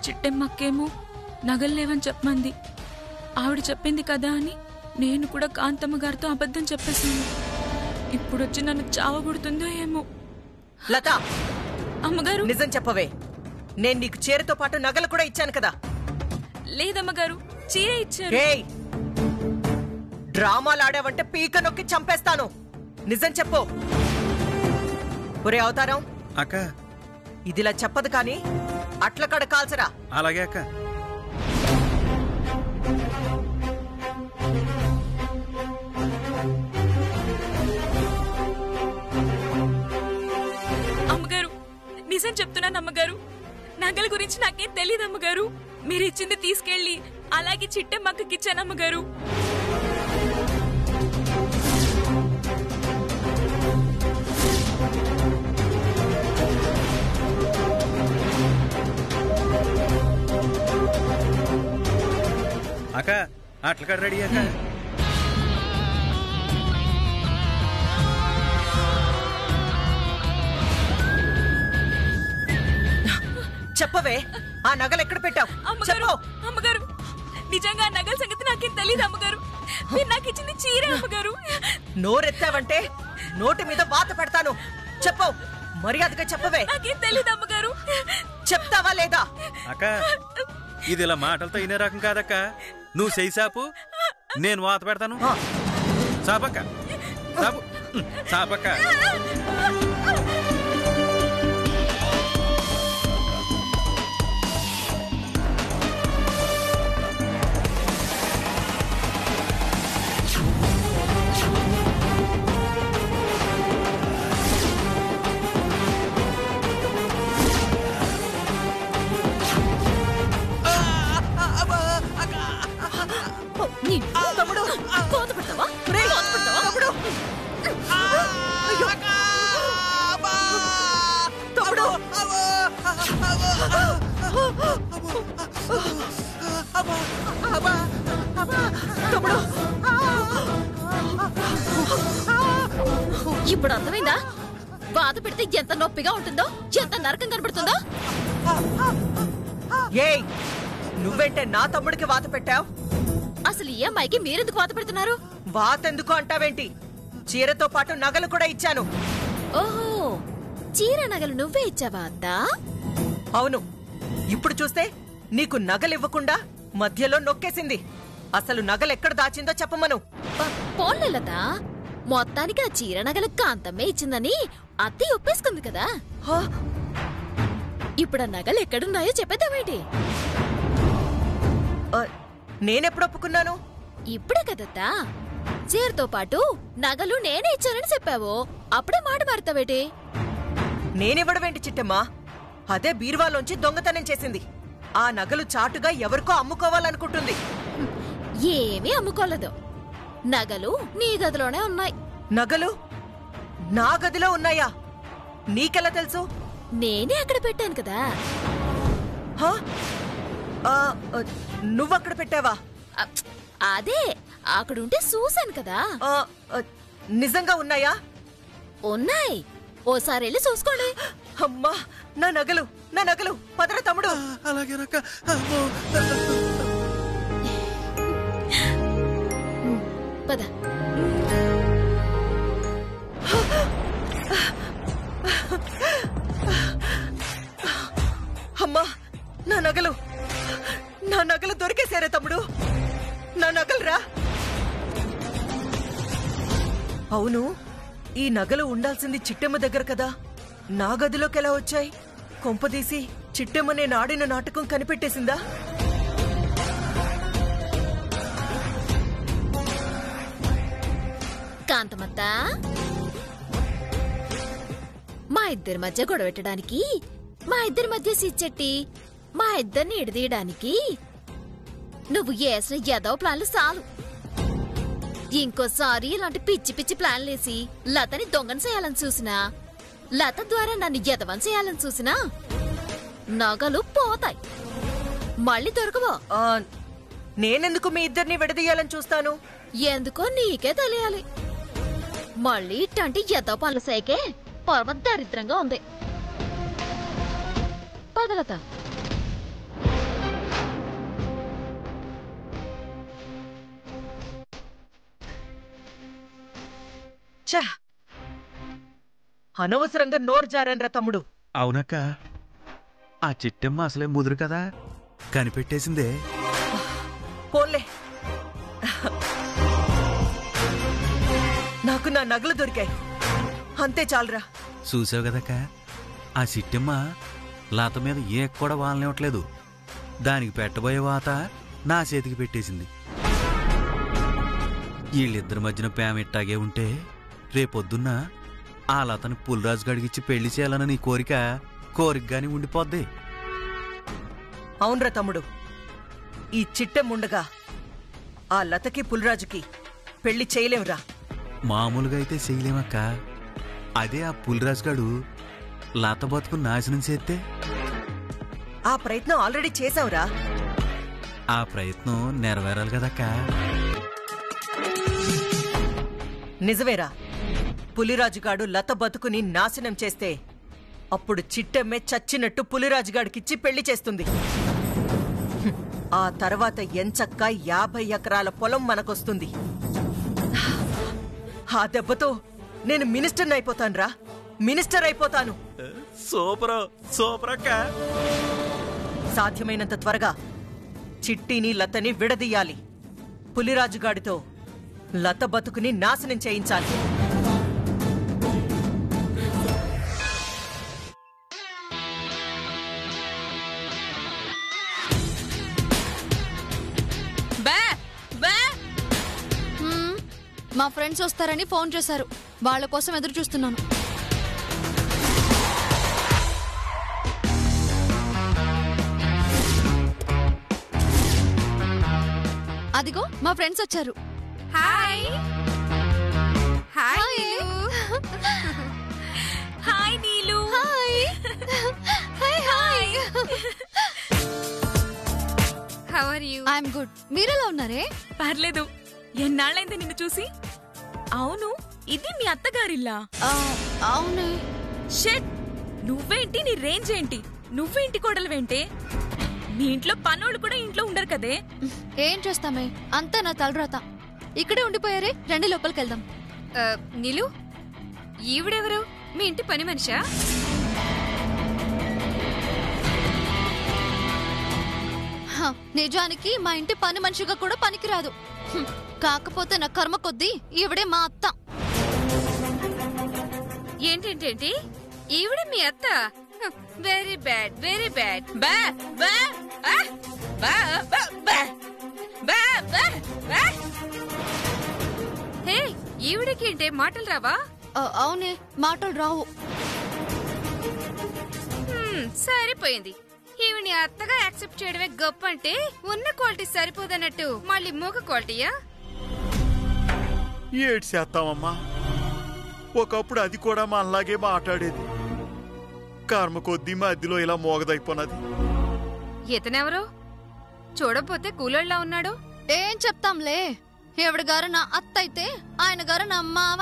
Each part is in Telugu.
చిట్టెమ్మక్కేమో నగలు లేవని చెప్పమంది. ఆవిడ చెప్పింది కదా అని నేను కూడా కాంతమ్మ గారితో అబద్ధం చెప్పేశాను. ఇప్పుడొచ్చి నన్ను చావగొడుతుందో ఏమో. లత, అమ్మగారు నిజం చెప్పవే, నేను నీకు చీరతో పాటు నగలు కూడా ఇచ్చాను కదా? లేదమ్మగారు, చీర ఇచ్చారు. డ్రామాలు ఆడావంటే పీక నొక్కి చంపేస్తాను. నిజం చెప్పు. ఒరే అవతారం అక్క, ఇదిలా చెప్పదు కాని అట్ల కడ కాల్చరా. అలాగే అక్క. అమ్మగారు నిజం చెప్తున్నాను అమ్మగారు, నగల గురించి నాకేం తెలియదు అమ్మగారు. మీరు ఇచ్చింది తీసుకెళ్లి అలాగే చిట్టెమ్మక్కకి ఇచ్చాను అమ్మగారు. అక్క అట్లా రెడీ అక్క. చెప్పవే, ఆ నగలు ఎక్కడ పెట్టావు? అమ్మగారు నిజంగా ఆ నగల సంగతి నాకేం తెలియదు అమ్మగారు. మీరు నాకు ఇచ్చింది చీర అమ్మగారు. నోరెత్తావంటే నోటి మీద వాత పెడతాను. చెప్పు, మర్యాదగా చెప్పవే. నాకేం తెలియదు అమ్మగారు. చెప్తావా లేదా? అక్క, ఇది ఇలా మాటలతో ఇనే రకం కాదక్క. నువ్వు చెయ్యి సాపు, నేను వాత పెడతాను. సాపక్క, సాపు, సాపక్క. తమ్ముడు, తమ్ముడు, తమ్ముడు, ఇప్పుడు అర్థమైందా? బాధ పెడితే ఎంత నొప్పిగా ఉంటుందో, ఎంత నరకం కనబడుతుందో. ఏయ్, నువ్వేంటే నా తమ్ముడికి వాత పెట్టావు? అసలు ఈ అమ్మాయికి మీరెందుకు వాత పెడుతున్నారు? వాతెందుకు అంటావేంటి? చీరతో పాటు నగలు కూడా ఇచ్చాను. ఓహో, చీర నగలు నువ్వే ఇచ్చావా అత్తా? అవును. ఇప్పుడు చూస్తే నీకు నగలివ్వకుండా మధ్యలో నొక్కేసింది. అసలు నగలెక్కడ దాచిందో చెప్పమను. పోన్లే లత, మొత్తానికి ఆ చీర నగలు కాంతమ్మే ఇచ్చిందని అత్తి ఒప్పేసుకుంది కదా. ఇప్పుడు ఆ నగలు ఎక్కడున్నాయో చెప్పేద్దామేంటి? నేనెప్పుడు ఒప్పుకున్నాను? ఇప్పుడే కదత్తా. చీరతో పాటు నగలు నేనే ఇచ్చానని చెప్పావు, అప్పుడే మాట మారుతావేటి? నేనివ్వడమేంటి చిట్టమ్మా? అదే బీరువాలోంచి దొంగతనం చేసింది. ఆ నగలు చాటుగా ఎవరికో అమ్ముకోవాలనుకుంటుంది. ఏమీ అమ్ముకోలేదు. నగలు నీ గదిలోనే ఉన్నాయి. నగలు నా గదిలో ఉన్నాయా? నీకెలా తెలుసు? నేనే అక్కడ పెట్టాను కదా. నువ్వక్కడ పెట్టావా? అదే, అక్కడుంటే చూశాను కదా. నిజంగా ఉన్నాయా? ఉన్నాయి, ఓసారి వెళ్ళి చూసుకోండి. అమ్మా, నా నగలు, నా నగలు! పదరా తమ్ముడు. అలాగే రక్క. పద. అమ్మా, నా నగలు, నా నగలు దొరికేశారే తమ్ముడు. నా నగలు రా. అవును, ఈ నగలు ఉండాల్సింది చిట్టెమ్మ దగ్గర కదా. నా గదిలోకి ఎలా వచ్చాయి? కొంపదీసి చిట్టెమ్మ నేను ఆడిన నాటకం కనిపెట్టేసిందా? కాంతమత్త, మా ఇద్దరి మధ్య గొడవెట్టడానికి, మా ఇద్దరి మధ్య సిచ్చెట్టి మా ఇద్దరిని ఎడదీయడానికి నువ్వు వేసిన ఎదవ ప్లాన్లు చాలు. ఇంకోసారి ఇలాంటి పిచ్చి పిచ్చి ప్లాన్లేసి లతని దొంగను చేయాలని చూసినా, లత ద్వారా నన్ను ఎదవని చేయాలని చూసినా నగలు పోతాయి, మళ్ళీ దొరకవో. నేనెందుకు మీ ఇద్దరిని విడదీయాలని చూస్తాను? ఎందుకో నీకే తెలియాలి. మళ్ళీ ఇట్టంటి ఎదవ పనులు సేకే పర్వత దరిద్రంగా ఉంది. పదలత. ఛ! అనవసరంగా నోరు జారాన్రా తమ్ముడు. అవునక్క, ఆ చిట్టమ్మ అసలే ముదురు కదా, కనిపెట్టేసిందే. పోన్లే, నాకు నా నగలు దొరికాయి, అంతే చాలురా. చూసావు కదక్క, ఆ చిట్టమ్మ లత మీద ఏ కూడా వాలనివ్వట్లేదు. దానికి పెట్టబోయే వాత నా చేతికి పెట్టేసింది. వీళ్ళిద్దరి మధ్యన ప్రేమ ఇట్టాగే ఉంటే రేపొద్దున్న ఆ లతని పులిరాజు గడిగిచ్చి పెళ్లి చేయాలన్న నీ కోరికగాని ఉండిపోద్ది. అవునరా తమ్ముడు, ఈ చిట్టెమ్ముండగా ఆ లతకి పులిరాజుకి పెళ్లి చేయలేంరా. మామూలుగా అయితే చేయలేమక్క, అదే ఆ పులిరాజు గాడు లత బతుకు నాశనం చేస్తే? ఆ ప్రయత్నం ఆల్రెడీ చేశావురా. ఆ ప్రయత్నం నెరవేరాలి కదక్క. నిజమేరా, పులిరాజుగాడు లత బతుకుని నాశనం చేస్తే అప్పుడు చిట్టెమ్మే చచ్చినట్టు పులిరాజుగాడికిచ్చి పెళ్లి చేస్తుంది. ఆ తర్వాత ఎంచక్క 50 ఎకరాల పొలం మనకొస్తుంది. ఆ దెబ్బతో నేను మినిస్టర్ని అయిపోతానురా, మినిస్టర్ అయిపోతాను. సూపర్ అక్క. సాధ్యమైనంత త్వరగా చిట్టిని లతని విడదీయాలి. పులిరాజుగాడితో లత బతుకుని నాశనం చేయించాలి. మా ఫ్రెండ్స్ వస్తారని ఫోన్ చేశారు, వాళ్ళ కోసం ఎదురు చూస్తున్నాను. అదిగో మా ఫ్రెండ్స్ వచ్చారు. Hi hi hi Neelu. Hi hi hi. How are you? I'm good. మీరెలా ఉన్నారే? పర్లేదు, ఎన్నాళ్ళైంది నిన్ను చూసి. అవును, ఇది మీ అత్తగారిల్లా? అవునే. షెట్, నువ్వేంటి, నీ రేంజ్ ఏంటి? నువ్వేంటి కోడలువేంటే? మీ ఇంట్లో పనోళ్ళు కూడా ఇంట్లో ఉండరు కదే. ఏం చేస్తామే, అంతా నా తలరాత. ఇక్కడే ఉండిపోయారే, రండి లోపలికి వెళ్దాం. నీలు, ఈవిడెవరు? మీ ఇంటి పని మనిషా? నిజానికి మా ఇంటి పని మనిషిగా కూడా పనికిరాదు. కాకపోతే నా కర్మ కొద్దీ ఈవిడే మా అత్త. ఏంటేంటేంటి, ఈవిడ మీ అత్త? Very bad, very bad. Hey, ఈవిడకి ఏంటే మాటలు రావా? అవునే, మాటలు రావు. సరిపోయింది. ఈవిని అత్తగా యాక్సెప్ట్ చేయడమే గొప్ప అంటే ఉన్న క్వాలిటీ సరిపోదన్నట్టు మళ్ళీ మూగ క్వాలిటీయా? ఏడు చేస్తామమ్మా, ఒకప్పుడు అది కూడా మా అలాగే మాట్లాడేది. కర్మ కొద్దీ మధ్యలో ఇలా మోగదైపోయినది. ఇతనెవరు? చూడపోతే కూలోళ్ళ ఉన్నాడు. ఏం చెప్తాంలే, ఎవడి గారు నా అత్త అయితే ఆయన గారు నా మావ.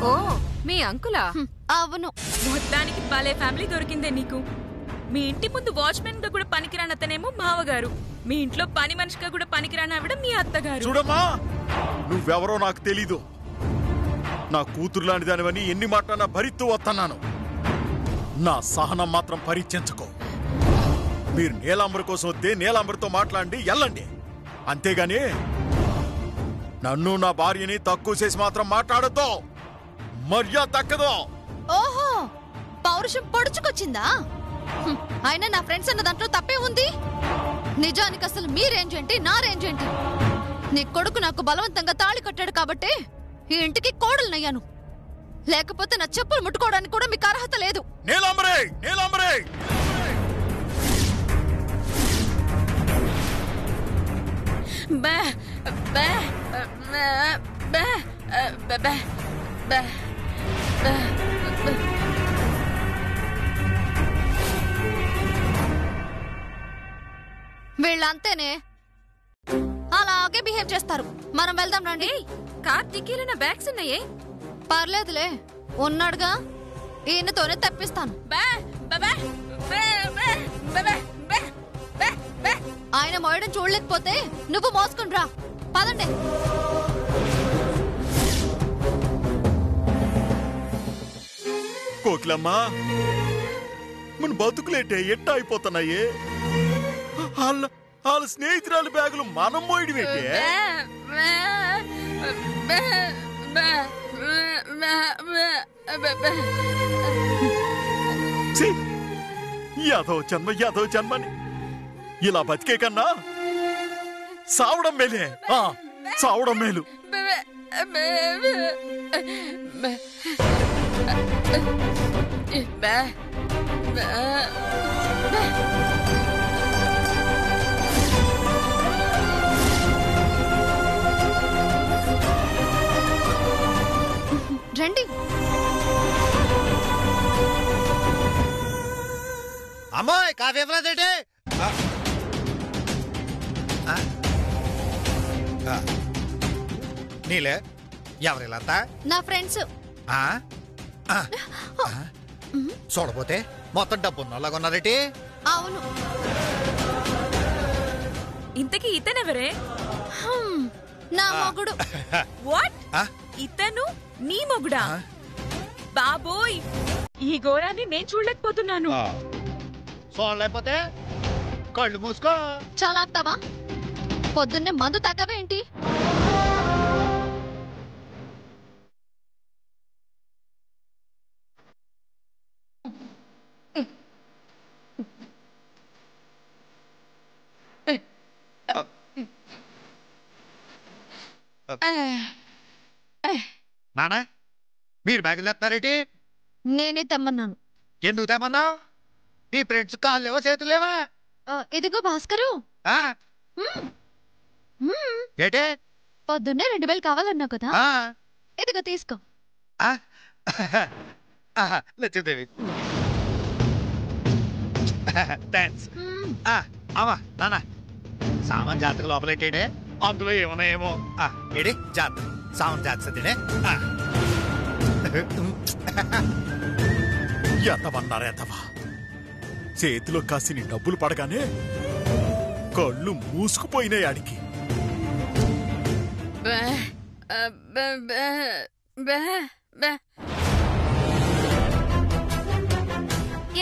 ఓ, మీ అంకులా? అవును. మొత్తానికి భలే ఫ్యామిలీ దొరికిందే నీకు. మీ ఇంటి ముందు వాచ్మెన్ గా కూడా పనికిరానతనేమో మావగారు, మీ ఇంట్లో పని మనిషిగా కూడా పనికిరాని ఆవిడ మీ అత్తగారు. చూడమ్మా, నువ్వెవరో నాకు తెలీదు. నా కూతురు లాంటి దానివని ఎన్ని మాటన్నా భరిస్తూ వస్తున్నాను. నా సహనం మాత్రం పరీక్షించుకో. మీరు నీలాంబరి కోసం వస్తే నీలాంబరితో మాట్లాడి వెళ్ళండి, అంతేగాని నన్ను నా భార్యని తక్కువ చేసి మాత్రం మాట్లాడద్దు. మర్యాద తక్కదు. ఓహో, పౌరుషం పొడుచుకొచ్చిందా? అయినా నా ఫ్రెండ్స్ అన్న దాంట్లో తప్పే ఉంది. నిజానికి అసలు మీ రేంజ్ ఏంటి, నా రేంజ్ ఏంటి? నీ కొడుకు నాకు బలవంతంగా తాళి కట్టాడు కాబట్టి ఈ ఇంటికి కోడలునయ్యాను. లేకపోతే నా చెప్పులు ముట్టుకోవడానికి కూడా మీకు అర్హత లేదు. నీలాంబరి, నీలాంబరి! బా బా బా బా బా బా. వీళ్ళంతేనే, అలాగే బిహేవ్ చేస్తారు. మనం వెళ్దాం రండి. కార్తీకీలో నా బ్యాగ్స్ ఉన్నాయే. పర్లేదులే, ఉన్నాడుగా, ఈయనతోనే తెప్పిస్తాను. ఆయన మోయడం చూడలేకపోతే నువ్వు మోసుకుని రా. పదండి. కోకిలమ్మా మన బతుకులేటే ఎట్టా అయిపోతున్నాయే వాళ్ళ స్నేహితురాలు బ్యాగులు మనం మోయడం ఏంటే యాదవ జన్మని ఇలా బతికే కన్నా సావడం మేలే సావడం మేలు రండి. అమ్మాయి కాఫీ ఇవ్వలేదేంటి? నీలే ఎవరిల్లంతా? నా ఫ్రెండ్స్. చూడపోతే మొత్తం డబ్బున్నలాగా ఉన్నారేటి? అవును. ఇంతకీ ఇతనెవరే? నా మొగుడు. వాట్? ఇతను నీ మొగుడా? బాబోయ్, ఈ ఘోరాన్ని నేను చూడలేకపోతున్నాను. చూడలేకపోతే కళ్ళు మూసుకో. చాలా అత్తావా? పొద్దున్నే మందు తగ్గవేంటి? నానా మీరు బ్యాగులు తెస్తున్నారేటి? నేనే తెమ్మన్నాను. ఎందుకు తెమ్మన్నావు? నీ ఫ్రెండ్స్ కాళ్ళు లేవా చేతులు లేవా? ఇదిగో భాస్కరు. ఏటే? పొద్దున్నే 2000 కావాలన్నావు కదా, ఇదిగో తీసుకో. లక్ష్మీదేవి థ్యాంక్స్. అమ్మా నాన్న సామాన్ జాతక లోపలేంటే అందులో ఏమన్నాయేమో. ఏడి జాతక సామాన్ జాతకనే ఎంతమన్నారేతవా చేతిలో కాసిని డబ్బులు పడగానే కళ్ళు మూసుకుపోయినాయి ఆడికి.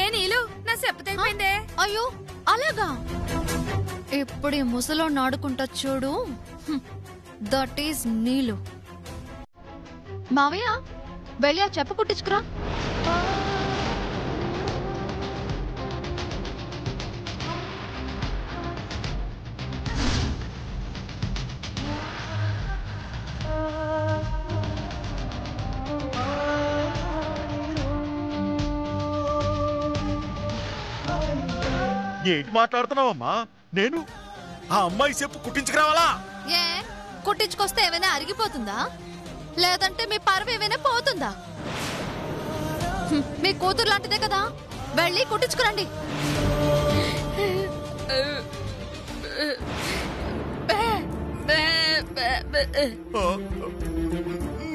ఏ నీలు, నా చెప్పతైపోయిందే. అయ్యో అలాగా? ఇప్పుడు ఈ ముసలో నాడుకుంటా చూడు. దట్ ఈస్ నీలు. మావయ్య వెళ్ళి ఆ చెప్ప కుట్టించుకురా. ఏంటి మాట్లాడుతున్నావమ్మా? నేను ఆ అమ్మాయి చెప్పు కుట్టించుకురావాలా? ఏ కుట్టించుకొస్తే ఏమైనా అరిగిపోతుందా? లేదంటే మీ పరువు ఏమైనా పోతుందా? మీ కూతురు లాంటిదే కదా, వెళ్ళి కుట్టించుకురండి.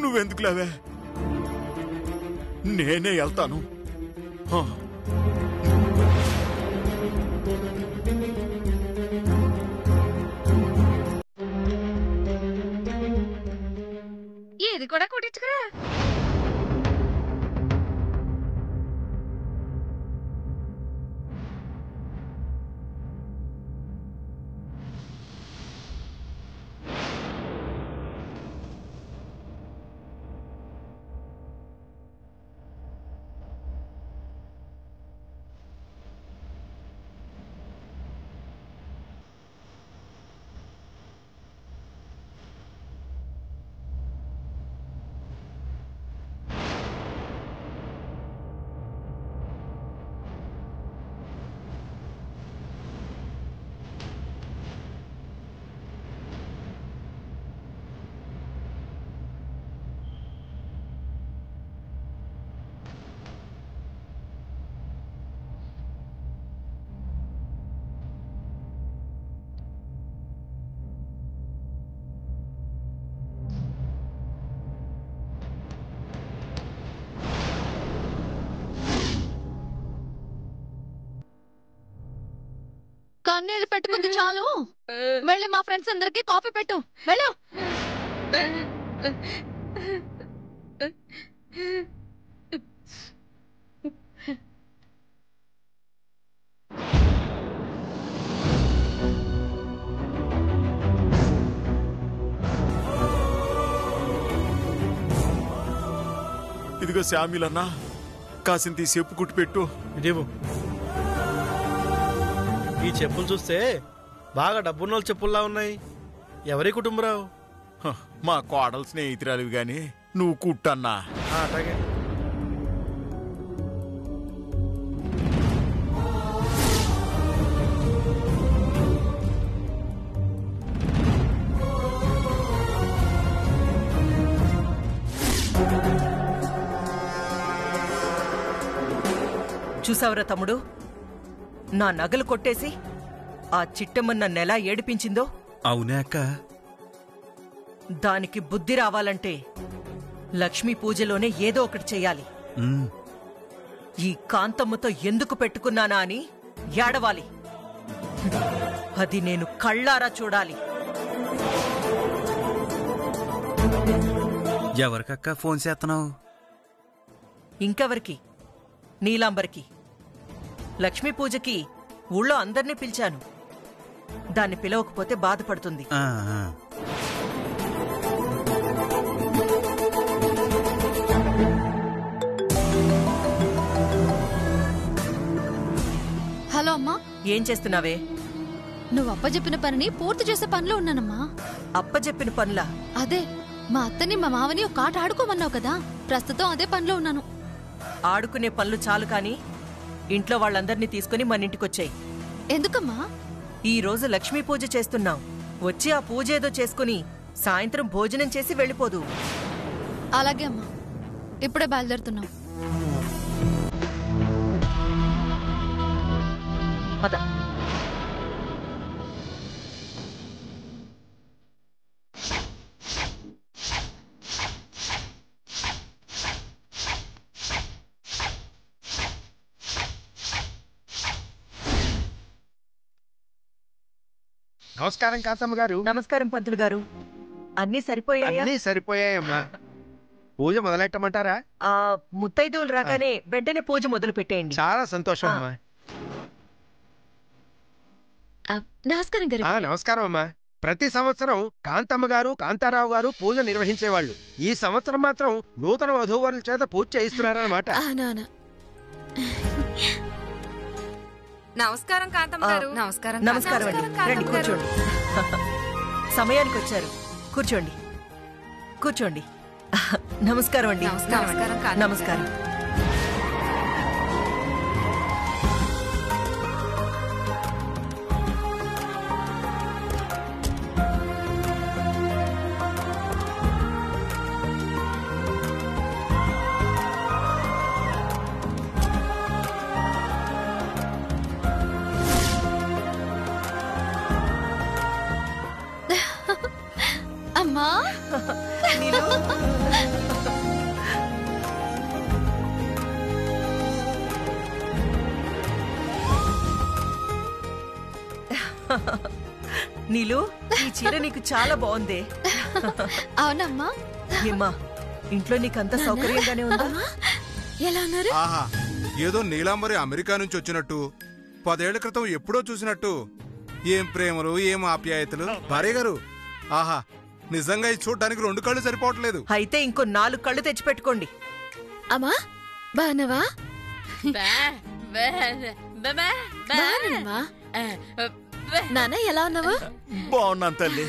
నువ్వెందుకు లేవే, నేనే వెళ్తాను. ఏది కూడా కుట్టించుకురా. కన్నీళ్ళు పెట్టుకుంది చాలు. వెళ్ళి మా ఫ్రెండ్స్ అందరికి కాఫీ పెట్టు. వెళ్ళు. ఇదిగో శామిలన్నా, కాసింత ఈ చెప్పు కుట్టిపెట్టు. ఇదేమో ఈ చెప్పులు చూస్తే బాగా డబ్బున్న వాళ్ళ చెప్పుల్లా ఉన్నాయి. ఎవరి కుటుంబరావు? హ, మా కోడలు స్నేహితురాలివి గాని నువ్వు కుట్టన్నా. అట్లాగే. చూసావరా తమ్ముడు, నా నగలు కొట్టేసి ఆ చిట్టమ్మన్న నెలా ఏడిపించిందో? అవునే అక్క. దానికి బుద్ధి రావాలంటే లక్ష్మీ పూజలోనే ఏదో ఒకటి చెయ్యాలి. ఈ కాంతమ్మతో ఎందుకు పెట్టుకున్నానా అని ఏడవాలి. అది నేను కళ్ళారా చూడాలి. ఎవరికక్క ఫోన్ చేస్తున్నావు? ఇంకెవరికి? నీలాంబరికి. లక్ష్మీ పూజకి ఊళ్ళో అందర్నీ పిలిచాను. దాన్ని పిలవకపోతే బాధపడుతుంది. హలో అమ్మా. ఏం చేస్తున్నావే? నువ్వు అప్పచెప్పిన పనిని పూర్తి చేసే పనిలో ఉన్నానమ్మా. అప్పచెప్పిన పనులా? అదే, మా అత్తని మా మావని ఒక ఆట ఆడుకోమన్నావు కదా, ప్రస్తుతం అదే పనిలో ఉన్నాను. ఆడుకునే పనులు చాలు కాని ఇంట్లో వాళ్ళందర్నీ తీసుకుని మన ఇంటికొచ్చాయి. ఎందుకమ్మా? ఈ రోజు లక్ష్మీ పూజ చేస్తున్నాం. వచ్చి ఆ పూజ ఏదో చేసుకుని సాయంత్రం భోజనం చేసి వెళ్ళిపోదు. అలాగే అమ్మా, ఇప్పుడే బయలుదేరుతున్నాం. పద. నమస్కారం కాంతమ్మ గారు. నమస్కారం పంతులు గారు. అన్నీ సరిపోయాయా? అన్నీ సరిపోయాయమ్మా. పూజ మొదలెట్టమంటారా? ఆ ముత్తైదువులు రాగానే వెంటనే పూజ మొదలు పెట్టేయండి. చాలా సంతోషం అమ్మా. నమస్కారం గారు. నమస్కారం అమ్మా. ప్రతి సంవత్సరం కాంతమ్మ గారు, కాంతారావు గారు పూజ నిర్వహించేవాళ్ళు. ఈ సంవత్సరం మాత్రం నూతన వధూవరుల చేత పూజ చేయిస్తున్నారన్నమాట. నమస్కారం కాంతమ్మ గారు. నమస్కారం. నమస్కారం అండి. రండి కూర్చోండి. సమయానికి వచ్చారు. కూర్చోండి కూర్చోండి. నమస్కారం అండి. నమస్కారం. అమ్మా నీలు, ఈ చీర నీకు చాలా బాగుంది. అవునమ్మా. ఏమ్మా, ఇంట్లో నీకంత సౌకర్యంగానే ఉందా? ఎలా అన్నారు? ఆహా, ఏదో నీలాంబరి అమెరికా నుంచి వచ్చినట్టు, 10 ఏళ్ల క్రితం ఎప్పుడో చూసినట్టు. ఏం ప్రేమలు, ఏం ఆప్యాయతలు. భార్య గారు, ఆహా, నిజంగా ఇది చూడడానికి 2 కళ్ళు సరిపోవట్లేదు. అయితే ఇంకో 4 కళ్ళు తెచ్చిపెట్టుకోండి. అమ్మా బానవా? నాన్న ఎలా ఉన్నావా? బాగున్నాను తల్లి.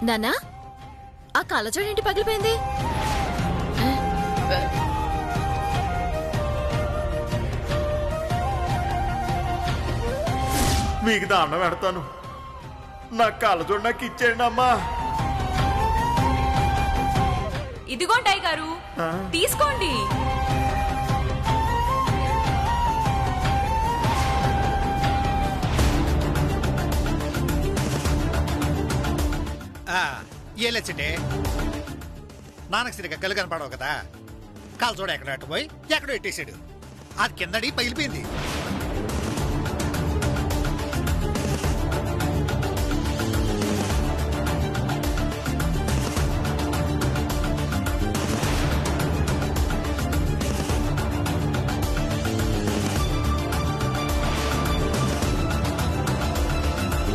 నానా, ఆ కళ్ళజోడు ఏంటి పగిలిపోయింది? మీకు దానం పెడతాను. నా కళ్ళజోడు నాకు ఇచ్చేయండి అమ్మా. ఇదిగోండి అయ్యగారు, తీసుకోండి. ఏలేచండి, నాన్నకు సరిగ్గా కళ్ళు కనపడవు కదా. కాలు చూడ ఎక్కడ పోయి ఎక్కడో ఎట్టేసాడు. అది కిందడి పగిలిపోయింది.